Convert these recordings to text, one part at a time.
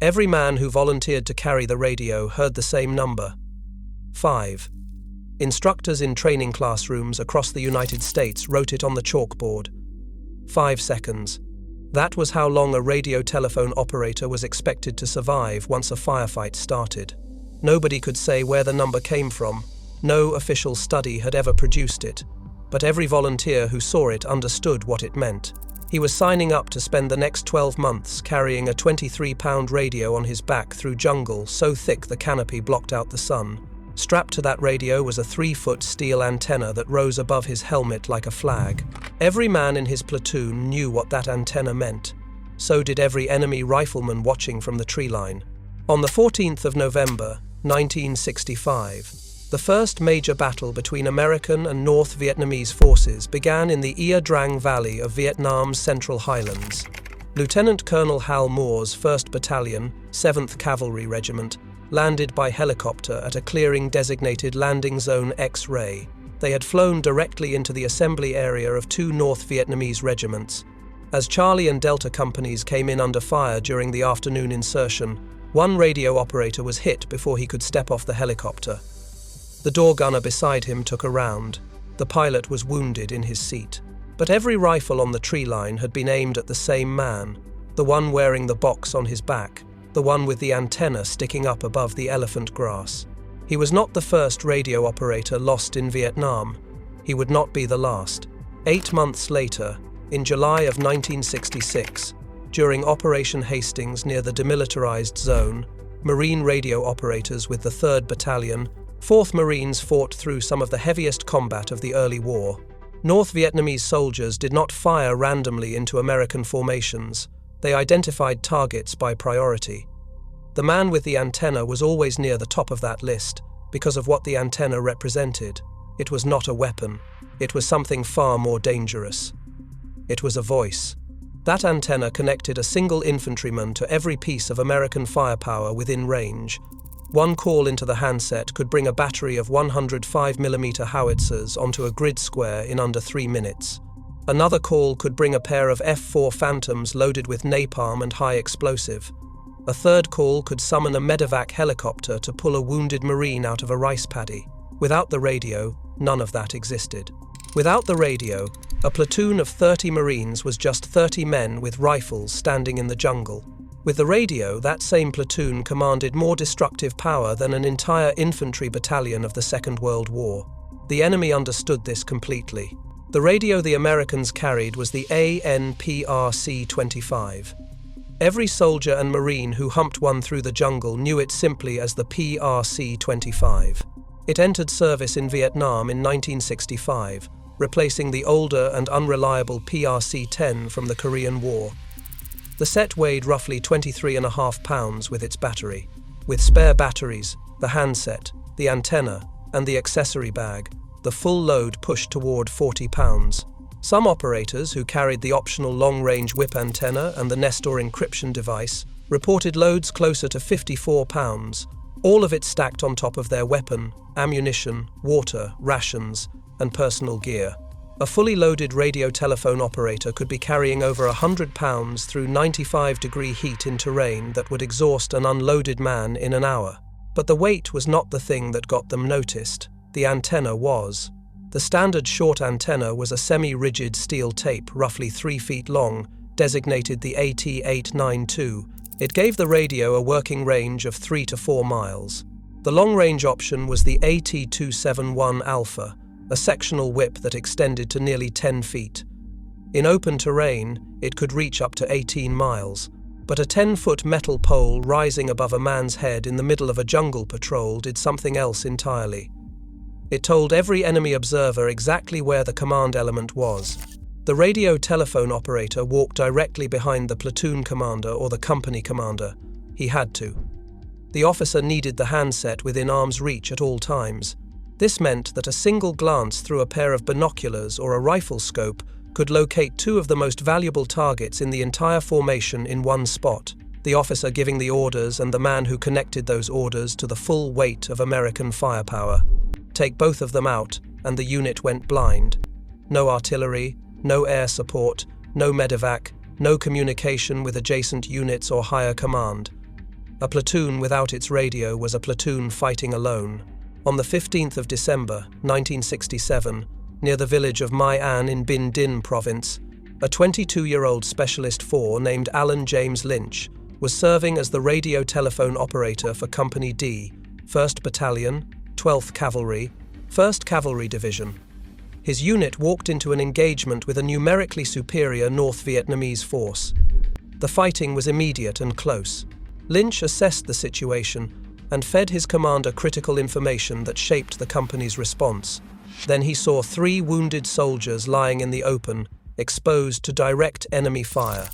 Every man who volunteered to carry the radio heard the same number. 5. Instructors in training classrooms across the United States wrote it on the chalkboard. 5 seconds. That was how long a radio telephone operator was expected to survive once a firefight started. Nobody could say where the number came from. No official study had ever produced it. But every volunteer who saw it understood what it meant. He was signing up to spend the next 12 months carrying a 23-pound radio on his back through jungle so thick the canopy blocked out the sun. Strapped to that radio was a 3-foot steel antenna that rose above his helmet like a flag. Every man in his platoon knew what that antenna meant. So did every enemy rifleman watching from the tree line. On the 14th of November, 1965, the first major battle between American and North Vietnamese forces began in the Ia Drang Valley of Vietnam's Central Highlands. Lieutenant Colonel Hal Moore's 1st Battalion, 7th Cavalry Regiment, landed by helicopter at a clearing designated Landing Zone X-Ray. They had flown directly into the assembly area of 2 North Vietnamese regiments. As Charlie and Delta companies came in under fire during the afternoon insertion, one radio operator was hit before he could step off the helicopter. The door gunner beside him took a round. The pilot was wounded in his seat. But every rifle on the tree line had been aimed at the same man, the one wearing the box on his back, the one with the antenna sticking up above the elephant grass. He was not the first radio operator lost in Vietnam. He would not be the last. 8 months later, in July of 1966, during Operation Hastings near the demilitarized zone, Marine radio operators with the 3rd Battalion, 4th Marines fought through some of the heaviest combat of the early war. North Vietnamese soldiers did not fire randomly into American formations. They identified targets by priority. The man with the antenna was always near the top of that list because of what the antenna represented. It was not a weapon. It was something far more dangerous. It was a voice. That antenna connected a single infantryman to every piece of American firepower within range. One call into the handset could bring a battery of 105mm howitzers onto a grid square in under 3 minutes. Another call could bring a pair of F-4 Phantoms loaded with napalm and high explosive. A third call could summon a medevac helicopter to pull a wounded Marine out of a rice paddy. Without the radio, none of that existed. Without the radio, a platoon of 30 Marines was just 30 men with rifles standing in the jungle. With the radio, that same platoon commanded more destructive power than an entire infantry battalion of the Second World War. The enemy understood this completely. The radio the Americans carried was the ANPRC-25. Every soldier and Marine who humped one through the jungle knew it simply as the PRC-25. It entered service in Vietnam in 1965, replacing the older and unreliable PRC-10 from the Korean War. The set weighed roughly 23.5 pounds with its battery. With spare batteries, the handset, the antenna, and the accessory bag, the full load pushed toward 40 pounds. Some operators who carried the optional long-range whip antenna and the Nestor encryption device reported loads closer to 54 pounds, all of it stacked on top of their weapon, ammunition, water, rations, and personal gear. A fully loaded radio telephone operator could be carrying over 100 pounds through 95-degree heat in terrain that would exhaust an unloaded man in an hour. But the weight was not the thing that got them noticed. The antenna was. The standard short antenna was a semi-rigid steel tape roughly 3 feet long, designated the AT-892. It gave the radio a working range of 3 to 4 miles. The long-range option was the AT-271 Alpha, a sectional whip that extended to nearly 10 feet. In open terrain, it could reach up to 18 miles, but a 10-foot metal pole rising above a man's head in the middle of a jungle patrol did something else entirely. It told every enemy observer exactly where the command element was. The radio telephone operator walked directly behind the platoon commander or the company commander. He had to. The officer needed the handset within arm's reach at all times. This meant that a single glance through a pair of binoculars or a rifle scope could locate 2 of the most valuable targets in the entire formation in one spot, the officer giving the orders and the man who connected those orders to the full weight of American firepower. Take both of them out, and the unit went blind. No artillery, no air support, no medevac, no communication with adjacent units or higher command. A platoon without its radio was a platoon fighting alone. On the 15th of December, 1967, near the village of Mai An in Bin Din province, a 22-year-old Specialist 4 named Alan James Lynch was serving as the radio telephone operator for Company D, 1st Battalion, 12th Cavalry, 1st Cavalry Division. His unit walked into an engagement with a numerically superior North Vietnamese force. The fighting was immediate and close. Lynch assessed the situation and fed his commander critical information that shaped the company's response. Then he saw 3 wounded soldiers lying in the open, exposed to direct enemy fire.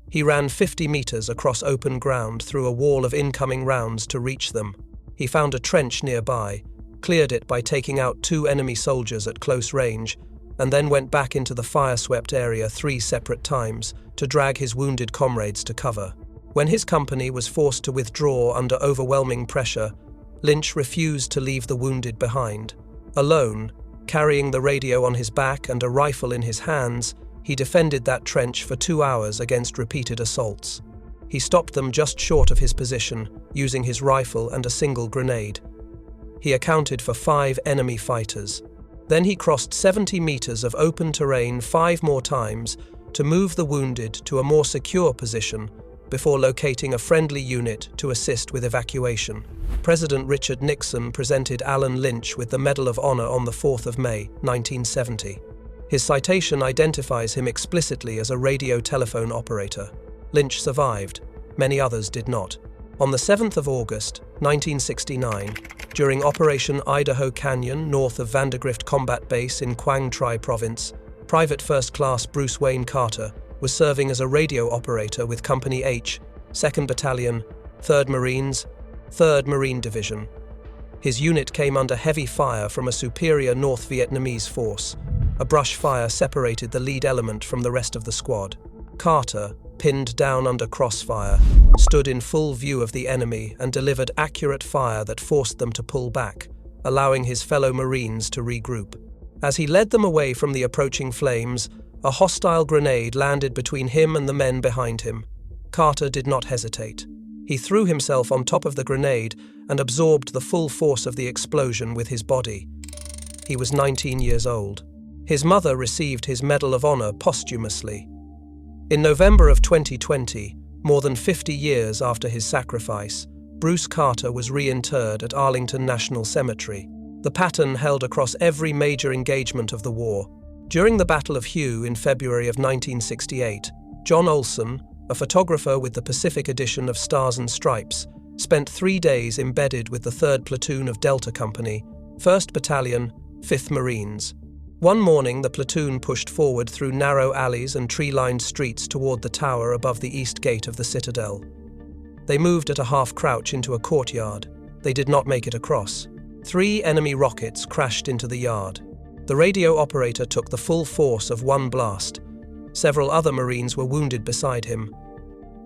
He ran 50 meters across open ground through a wall of incoming rounds to reach them. He found a trench nearby, cleared it by taking out 2 enemy soldiers at close range, and then went back into the fire-swept area 3 separate times to drag his wounded comrades to cover. When his company was forced to withdraw under overwhelming pressure, Lynch refused to leave the wounded behind. Alone, carrying the radio on his back and a rifle in his hands, he defended that trench for 2 hours against repeated assaults. He stopped them just short of his position, using his rifle and a single grenade. He accounted for 5 enemy fighters. Then he crossed 70 meters of open terrain 5 more times to move the wounded to a more secure position before locating a friendly unit to assist with evacuation. President Richard Nixon presented Alan Lynch with the Medal of Honor on the 4th of May, 1970. His citation identifies him explicitly as a radio telephone operator. Lynch survived. Many others did not. On the 7th of August, 1969, during Operation Idaho Canyon north of Vandergrift Combat Base in Quang Tri Province, Private First Class Bruce Wayne Carter was serving as a radio operator with Company H, 2nd Battalion, 3rd Marines, 3rd Marine Division. His unit came under heavy fire from a superior North Vietnamese force. A brush fire separated the lead element from the rest of the squad. Carter, pinned down under crossfire, stood in full view of the enemy and delivered accurate fire that forced them to pull back, allowing his fellow Marines to regroup. As he led them away from the approaching flames, a hostile grenade landed between him and the men behind him. Carter did not hesitate. He threw himself on top of the grenade and absorbed the full force of the explosion with his body. He was 19 years old. His mother received his Medal of Honor posthumously. In November of 2020, more than 50 years after his sacrifice, Bruce Carter was reinterred at Arlington National Cemetery. The pattern held across every major engagement of the war. During the Battle of Hue in February of 1968, John Olson, a photographer with the Pacific edition of Stars and Stripes, spent 3 days embedded with the 3rd Platoon of Delta Company, 1st Battalion, 5th Marines. One morning, the platoon pushed forward through narrow alleys and tree-lined streets toward the tower above the east gate of the citadel. They moved at a half-crouch into a courtyard. They did not make it across. 3 enemy rockets crashed into the yard. The radio operator took the full force of one blast. Several other Marines were wounded beside him.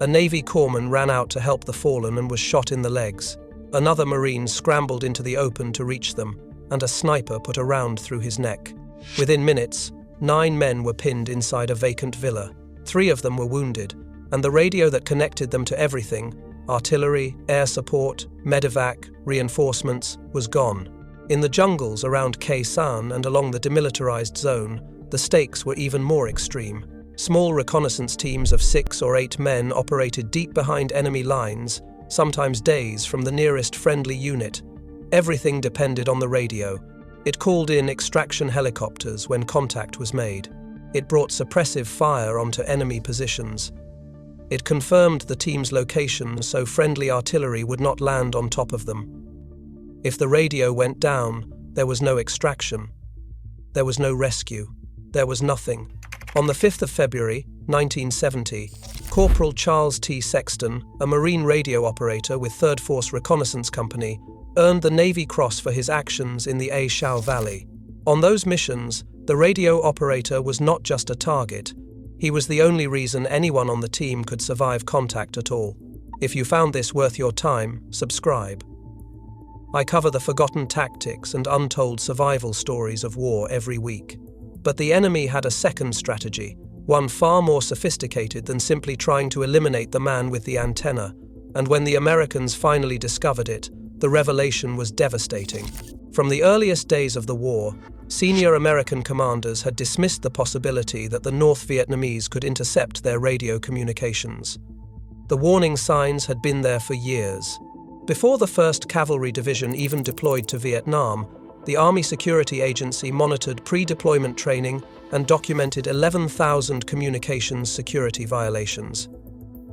A Navy corpsman ran out to help the fallen and was shot in the legs. Another Marine scrambled into the open to reach them, and a sniper put a round through his neck. Within minutes, 9 men were pinned inside a vacant villa. 3 of them were wounded, and the radio that connected them to everything, artillery, air support, medevac, reinforcements, was gone. In the jungles around Khe Sanh and along the demilitarized zone, the stakes were even more extreme. Small reconnaissance teams of 6 or 8 men operated deep behind enemy lines, sometimes days from the nearest friendly unit. Everything depended on the radio. It called in extraction helicopters when contact was made. It brought suppressive fire onto enemy positions. It confirmed the team's location so friendly artillery would not land on top of them. If the radio went down, there was no extraction. There was no rescue. There was nothing. On the 5th of February, 1970, Corporal Charles T. Sexton, a Marine radio operator with 3rd Force Reconnaissance Company, earned the Navy Cross for his actions in the A Shau Valley. On those missions, the radio operator was not just a target. He was the only reason anyone on the team could survive contact at all. If you found this worth your time, subscribe. I cover the forgotten tactics and untold survival stories of war every week. But the enemy had a second strategy, one far more sophisticated than simply trying to eliminate the man with the antenna, and when the Americans finally discovered it, the revelation was devastating. From the earliest days of the war, senior American commanders had dismissed the possibility that the North Vietnamese could intercept their radio communications. The warning signs had been there for years. Before the 1st Cavalry Division even deployed to Vietnam, the Army Security Agency monitored pre-deployment training and documented 11,000 communications security violations.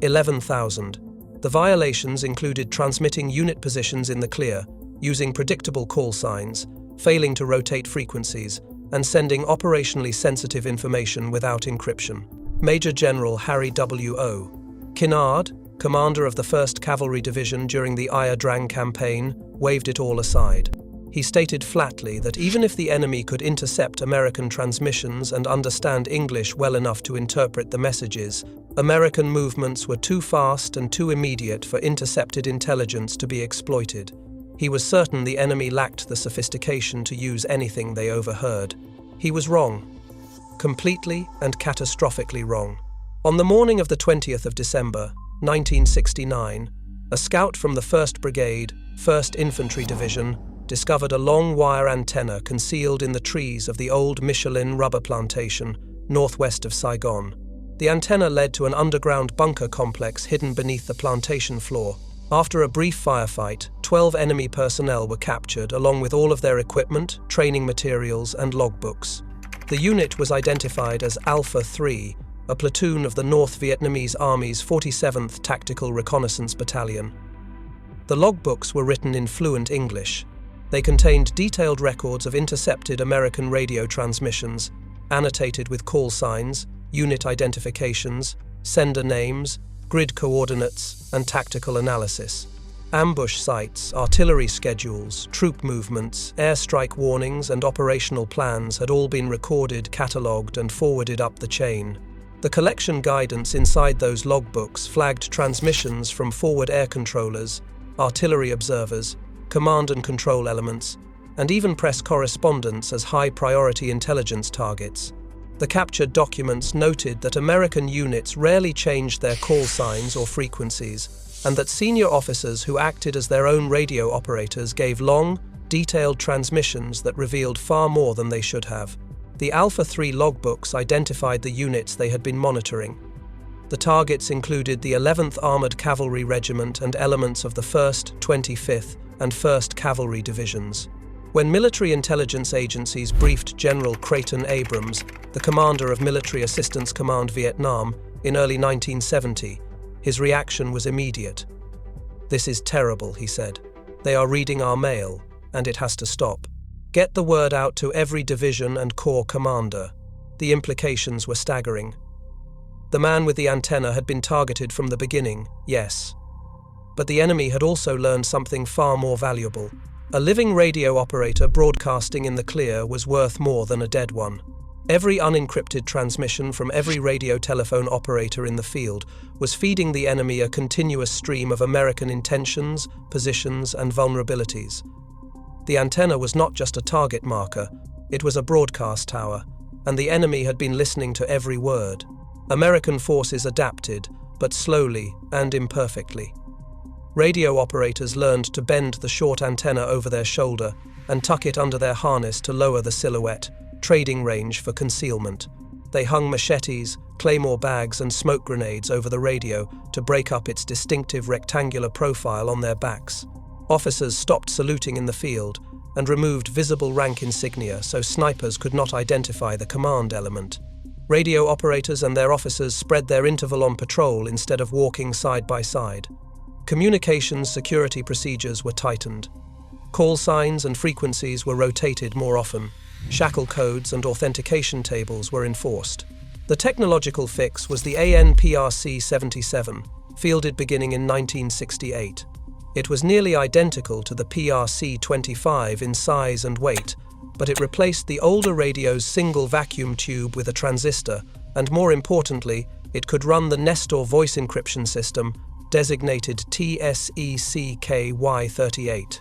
11,000. The violations included transmitting unit positions in the clear, using predictable call signs, failing to rotate frequencies, and sending operationally sensitive information without encryption. Major General Harry W.O. Kinnard, commander of the 1st Cavalry Division during the Ia Drang campaign, waved it all aside. He stated flatly that even if the enemy could intercept American transmissions and understand English well enough to interpret the messages, American movements were too fast and too immediate for intercepted intelligence to be exploited. He was certain the enemy lacked the sophistication to use anything they overheard. He was wrong. Completely and catastrophically wrong. On the morning of the 20th of December, 1969, a scout from the 1st Brigade, 1st Infantry Division, discovered a long wire antenna concealed in the trees of the old Michelin rubber plantation, northwest of Saigon. The antenna led to an underground bunker complex hidden beneath the plantation floor. After a brief firefight, 12 enemy personnel were captured along with all of their equipment, training materials, and logbooks. The unit was identified as Alpha 3, a platoon of the North Vietnamese Army's 47th Tactical Reconnaissance Battalion. The logbooks were written in fluent English. They contained detailed records of intercepted American radio transmissions, annotated with call signs, unit identifications, sender names, grid coordinates, and tactical analysis. Ambush sites, artillery schedules, troop movements, airstrike warnings, and operational plans had all been recorded, catalogued, and forwarded up the chain. The collection guidance inside those logbooks flagged transmissions from forward air controllers, artillery observers, command and control elements, and even press correspondence as high-priority intelligence targets. The captured documents noted that American units rarely changed their call signs or frequencies, and that senior officers who acted as their own radio operators gave long, detailed transmissions that revealed far more than they should have. The Alpha 3 logbooks identified the units they had been monitoring. The targets included the 11th Armored Cavalry Regiment and elements of the 1st, 25th, and 1st Cavalry Divisions. When military intelligence agencies briefed General Creighton Abrams, the commander of Military Assistance Command Vietnam, in early 1970, his reaction was immediate. "This is terrible," he said. "They are reading our mail, and it has to stop. Get the word out to every division and corps commander." The implications were staggering. The man with the antenna had been targeted from the beginning, yes. But the enemy had also learned something far more valuable. A living radio operator broadcasting in the clear was worth more than a dead one. Every unencrypted transmission from every radio telephone operator in the field was feeding the enemy a continuous stream of American intentions, positions, and vulnerabilities. The antenna was not just a target marker, it was a broadcast tower, and the enemy had been listening to every word. American forces adapted, but slowly and imperfectly. Radio operators learned to bend the short antenna over their shoulder and tuck it under their harness to lower the silhouette, trading range for concealment. They hung machetes, claymore bags, and smoke grenades over the radio to break up its distinctive rectangular profile on their backs. Officers stopped saluting in the field and removed visible rank insignia so snipers could not identify the command element. Radio operators and their officers spread their interval on patrol instead of walking side by side. Communications security procedures were tightened. Call signs and frequencies were rotated more often. Shackle codes and authentication tables were enforced. The technological fix was the ANPRC-77, fielded beginning in 1968. It was nearly identical to the PRC-25 in size and weight, but it replaced the older radio's single vacuum tube with a transistor, and more importantly, it could run the Nestor voice encryption system, designated TSECKY38.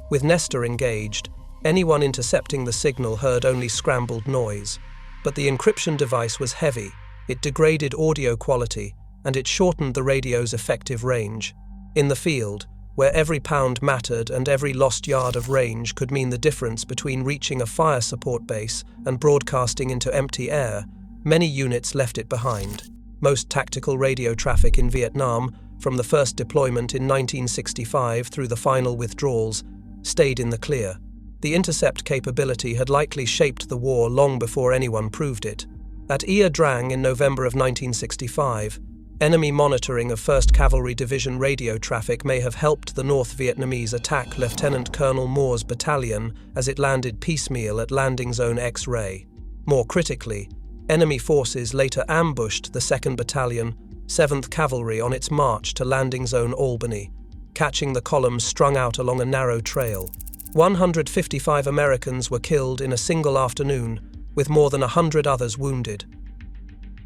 With Nestor engaged, anyone intercepting the signal heard only scrambled noise. But the encryption device was heavy, it degraded audio quality, and it shortened the radio's effective range. In the field, where every pound mattered and every lost yard of range could mean the difference between reaching a fire support base and broadcasting into empty air, many units left it behind. Most tactical radio traffic in Vietnam, from the first deployment in 1965 through the final withdrawals, stayed in the clear. The intercept capability had likely shaped the war long before anyone proved it. At Ia Drang in November of 1965, enemy monitoring of 1st Cavalry Division radio traffic may have helped the North Vietnamese attack Lieutenant Colonel Moore's battalion as it landed piecemeal at Landing Zone X-Ray. More critically, enemy forces later ambushed the 2nd Battalion, 7th Cavalry on its march to Landing Zone Albany, catching the columns strung out along a narrow trail. 155 Americans were killed in a single afternoon, with more than 100 others wounded.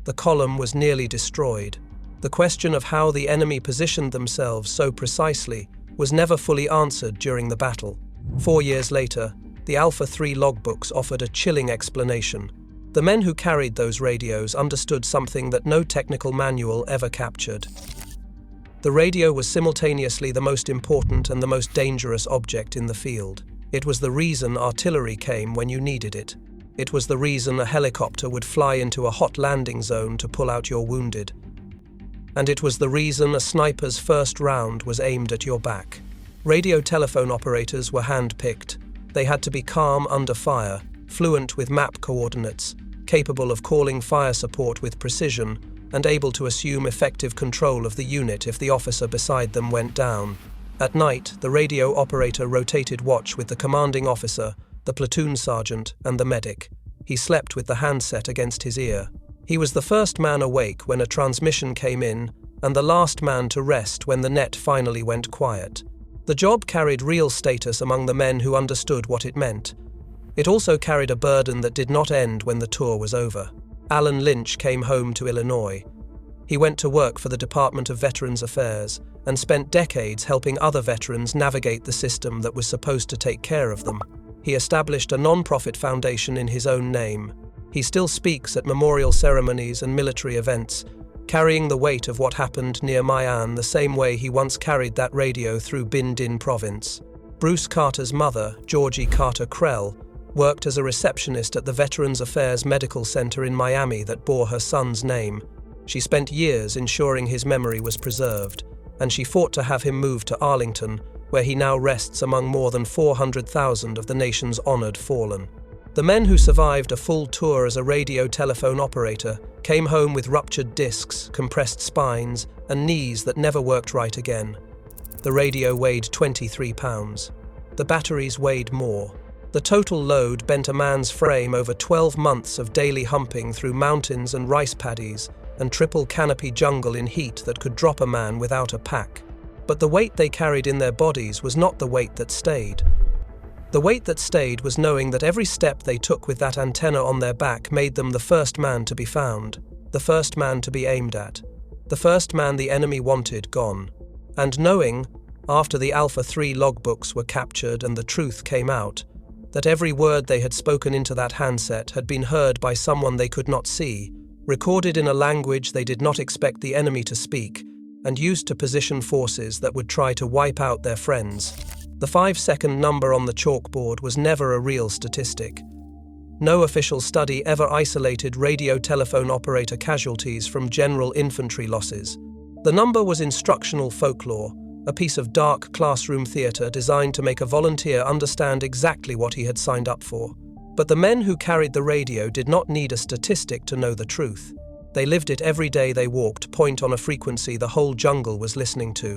The column was nearly destroyed. The question of how the enemy positioned themselves so precisely was never fully answered during the battle. 4 years later, the Alpha 3 logbooks offered a chilling explanation. The men who carried those radios understood something that no technical manual ever captured. The radio was simultaneously the most important and the most dangerous object in the field. It was the reason artillery came when you needed it. It was the reason a helicopter would fly into a hot landing zone to pull out your wounded. And it was the reason a sniper's first round was aimed at your back. Radio telephone operators were hand-picked. They had to be calm under fire, fluent with map coordinates, capable of calling fire support with precision, and able to assume effective control of the unit if the officer beside them went down. At night, the radio operator rotated watch with the commanding officer, the platoon sergeant, and the medic. He slept with the handset against his ear. He was the first man awake when a transmission came in, and the last man to rest when the net finally went quiet. The job carried real status among the men who understood what it meant. It also carried a burden that did not end when the tour was over. Alan Lynch came home to Illinois. He went to work for the Department of Veterans Affairs and spent decades helping other veterans navigate the system that was supposed to take care of them. He established a non-profit foundation in his own name. He still speaks at memorial ceremonies and military events, carrying the weight of what happened near My An the same way he once carried that radio through Binh Dinh province. Bruce Carter's mother, Georgie Carter Krell, worked as a receptionist at the Veterans Affairs Medical Center in Miami that bore her son's name. She spent years ensuring his memory was preserved, and she fought to have him moved to Arlington, where he now rests among more than 400,000 of the nation's honored fallen. The men who survived a full tour as a radio telephone operator came home with ruptured discs, compressed spines, and knees that never worked right again. The radio weighed 23 pounds. The batteries weighed more. The total load bent a man's frame over 12 months of daily humping through mountains and rice paddies and triple canopy jungle in heat that could drop a man without a pack. But the weight they carried in their bodies was not the weight that stayed. The weight that stayed was knowing that every step they took with that antenna on their back made them the first man to be found, the first man to be aimed at, the first man the enemy wanted gone. And knowing, after the Alpha 3 logbooks were captured and the truth came out, that every word they had spoken into that handset had been heard by someone they could not see, recorded in a language they did not expect the enemy to speak, and used to position forces that would try to wipe out their friends. The 5-second number on the chalkboard was never a real statistic. No official study ever isolated radio telephone operator casualties from general infantry losses. The number was instructional folklore, a piece of dark classroom theatre designed to make a volunteer understand exactly what he had signed up for. But the men who carried the radio did not need a statistic to know the truth. They lived it every day they walked, point on a frequency the whole jungle was listening to.